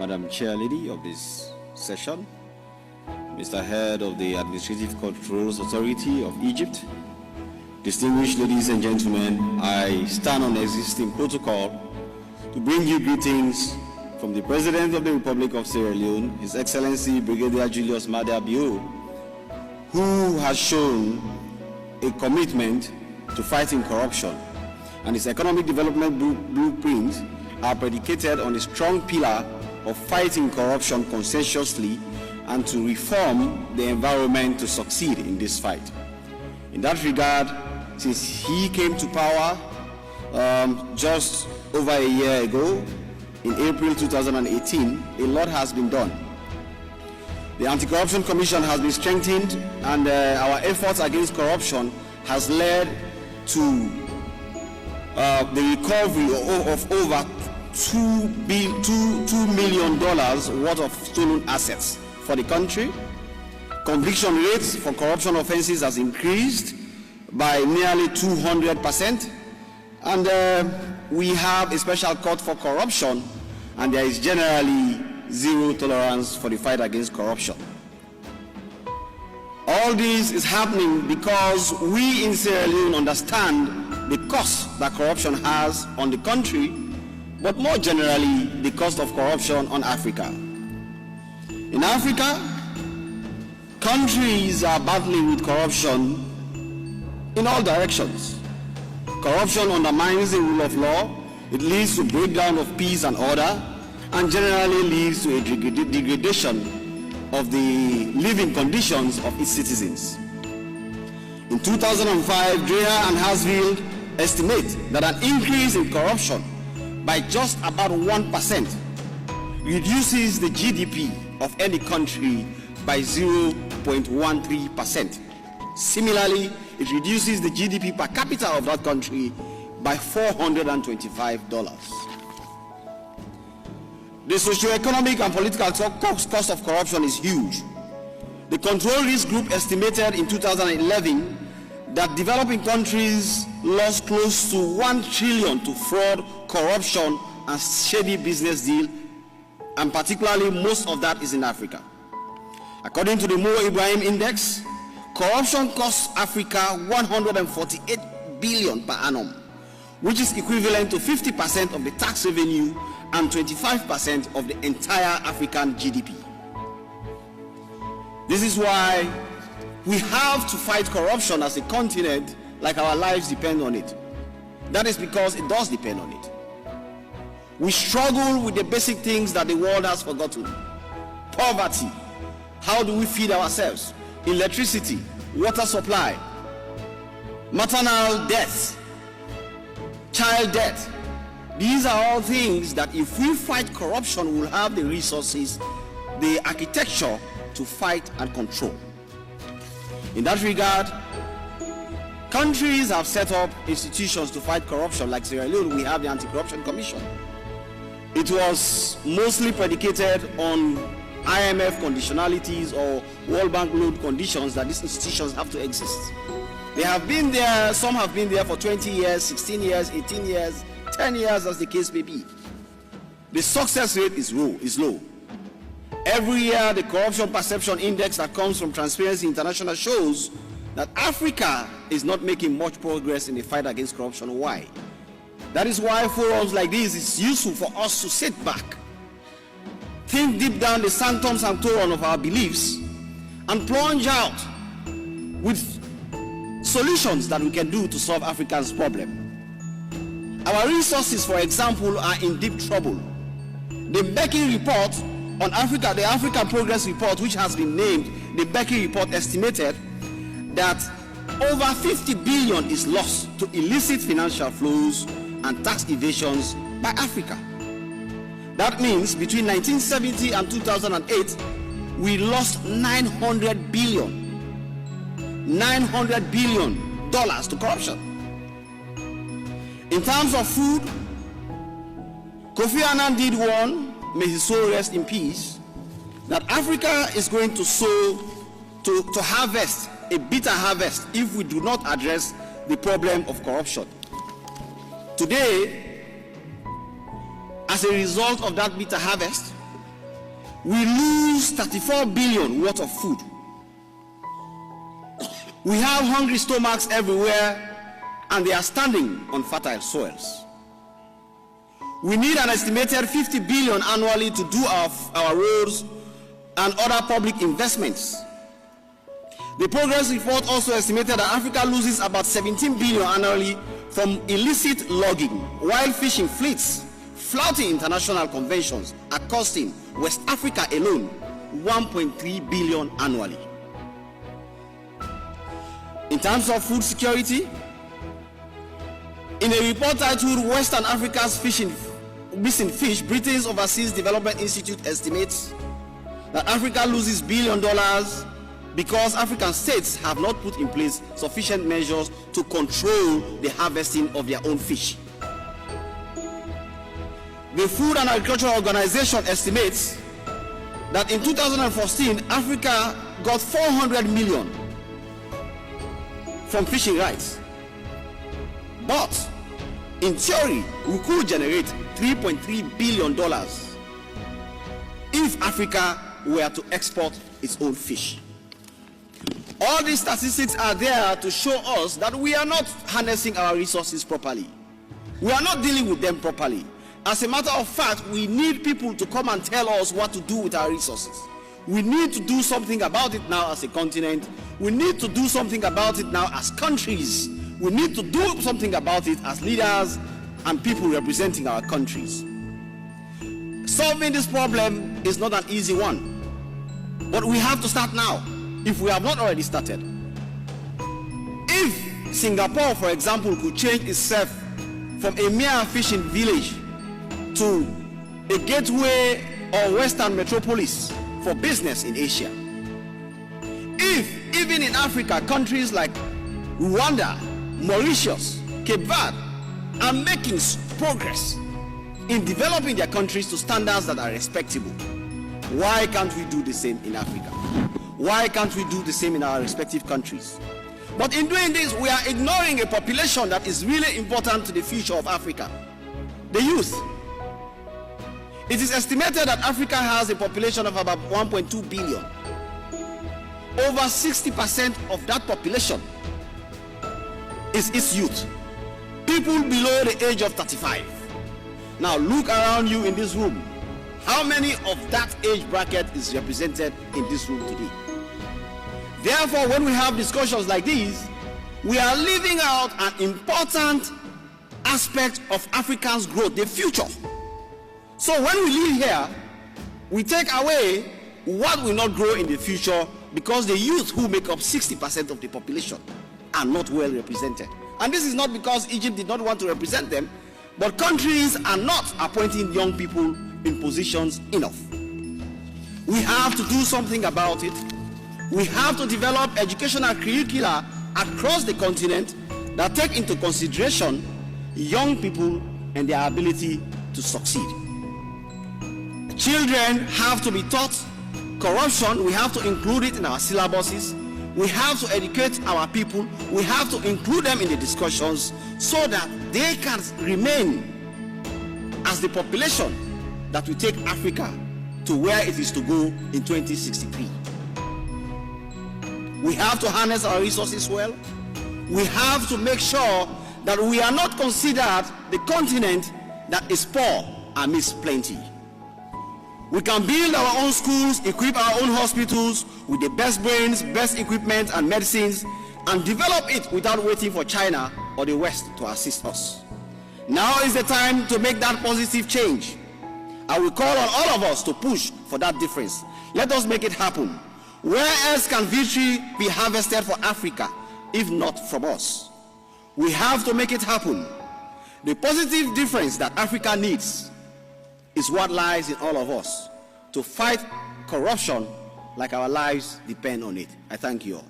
Madam Chair Lady of this session, Mr. Head of the Administrative Controls Authority of Egypt, distinguished ladies and gentlemen, I stand on existing protocol to bring you greetings from the President of the Republic of Sierra Leone, His Excellency Brigadier Julius Maada Bio, who has shown a commitment to fighting corruption, and his economic development blueprints are predicated on a strong pillar of fighting corruption conscientiously and to reform the environment to succeed in this fight. In that regard, since he came to power just over a year ago, in April 2018, a lot has been done. The Anti-Corruption Commission has been strengthened, and our efforts against corruption has led to the recovery of over $2 million worth of stolen assets for the country. Conviction rates for corruption offenses has increased by nearly 200%, and we have a special court for corruption, and there is generally zero tolerance for the fight against corruption. All this is happening because we in Sierra Leone understand the cost that corruption has on the country, but more generally, the cost of corruption on Africa. In Africa, countries are battling with corruption in all directions. Corruption undermines the rule of law, it leads to breakdown of peace and order, and generally leads to a degradation of the living conditions of its citizens. In 2005, Dreher and Hasfield estimate that an increase in corruption by just about 1% reduces the GDP of any country by 0.13%. Similarly, it reduces the GDP per capita of that country by $425. The socio-economic and political cost of corruption is huge. The Control Risk Group estimated in 2011 that developing countries lost close to $1 trillion to fraud, corruption, and shady business deals, and particularly most of that is in Africa. According to the Mo Ibrahim Index, corruption costs Africa $148 billion per annum, which is equivalent to 50% of the tax revenue and 25% of the entire African GDP. This is why we have to fight corruption as a continent, like our lives depend on it. That is because it does depend on it. We struggle with the basic things that the world has forgotten. Poverty. How do we feed ourselves? Electricity, water supply, maternal death, child death. These are all things that if we fight corruption, we'll have the resources, the architecture to fight and control. In that regard, countries have set up institutions to fight corruption. Like Sierra Leone, we have the Anti-Corruption Commission. It was mostly predicated on IMF conditionalities or World Bank loan conditions that these institutions have to exist. They have been there, some have been there for 20 years, 16 years, 18 years, 10 years as the case may be. The success rate is low. Every year, the Corruption Perception Index that comes from Transparency International shows that Africa is not making much progress in the fight against corruption. Why? That is why forums like this is useful for us to sit back, think deep down the sanctum sanctorum of our beliefs, and plunge out with solutions that we can do to solve Africa's problem. Our resources, for example, are in deep trouble. The Mbeki report on Africa, the African Progress Report, which has been named the Mbeki report, estimated that over 50 billion is lost to illicit financial flows and tax evasions by Africa. That means between 1970 and 2008, we lost $900 billion to corruption. In terms of food, Kofi Annan did warn, may his soul rest in peace, that Africa is going to harvest a bitter harvest if we do not address the problem of corruption. Today, as a result of that bitter harvest, we lose 34 billion worth of food. We have hungry stomachs everywhere, and they are standing on fertile soils. We need an estimated 50 billion annually to do our roads and other public investments. The progress report also estimated that Africa loses about 17 billion annually from illicit logging, while fishing fleets flouting international conventions are costing West Africa alone 1.3 billion annually. In terms of food security, in a report titled Western Africa's Missing Fish, Britain's Overseas Development Institute estimates that Africa loses $1 billion because African states have not put in place sufficient measures to control the harvesting of their own fish. The Food and Agriculture Organization estimates that in 2014, Africa got 400 million from fishing rights. But in theory, we could generate $3.3 billion if Africa were to export its own fish. All these statistics are there to show us that we are not harnessing our resources properly. We are not dealing with them properly. As a matter of fact, we need people to come and tell us what to do with our resources. We need to do something about it now as a continent. We need to do something about it now as countries. We need to do something about it as leaders and people representing our countries. Solving this problem is not an easy one, but we have to start now, if we have not already started. If Singapore, for example, could change itself from a mere fishing village to a gateway or Western metropolis for business in Asia, if even in Africa, countries like Rwanda, Mauritius, Cape Verde are making progress in developing their countries to standards that are respectable, why can't we do the same in Africa? Why can't we do the same in our respective countries? But in doing this, we are ignoring a population that is really important to the future of Africa: the youth. It is estimated that Africa has a population of about 1.2 billion. Over 60% of that population is its youth, people below the age of 35. Now look around you in this room. How many of that age bracket is represented in this room today? Therefore, when we have discussions like these, we are leaving out an important aspect of Africa's growth, the future. So when we leave here, we take away what will not grow in the future, because the youth, who make up 60% of the population, are not well represented. And this is not because Egypt did not want to represent them, but countries are not appointing young people in positions enough. We have to do something about it. We have to develop educational curricula across the continent that take into consideration young people and their ability to succeed. Children have to be taught corruption. We have to include it in our syllabuses. We have to educate our people. We have to include them in the discussions so that they can remain as the population that will take Africa to where it is to go in 2063. We have to harness our resources well. We have to make sure that we are not considered the continent that is poor amidst plenty. We can build our own schools, equip our own hospitals with the best brains, best equipment and medicines, and develop it without waiting for China or the West to assist us. Now is the time to make that positive change. I will call on all of us to push for that difference. Let us make it happen. Where else can victory be harvested for Africa, if not from us? We have to make it happen. The positive difference that Africa needs is what lies in all of us to fight corruption like our lives depend on it. I thank you all.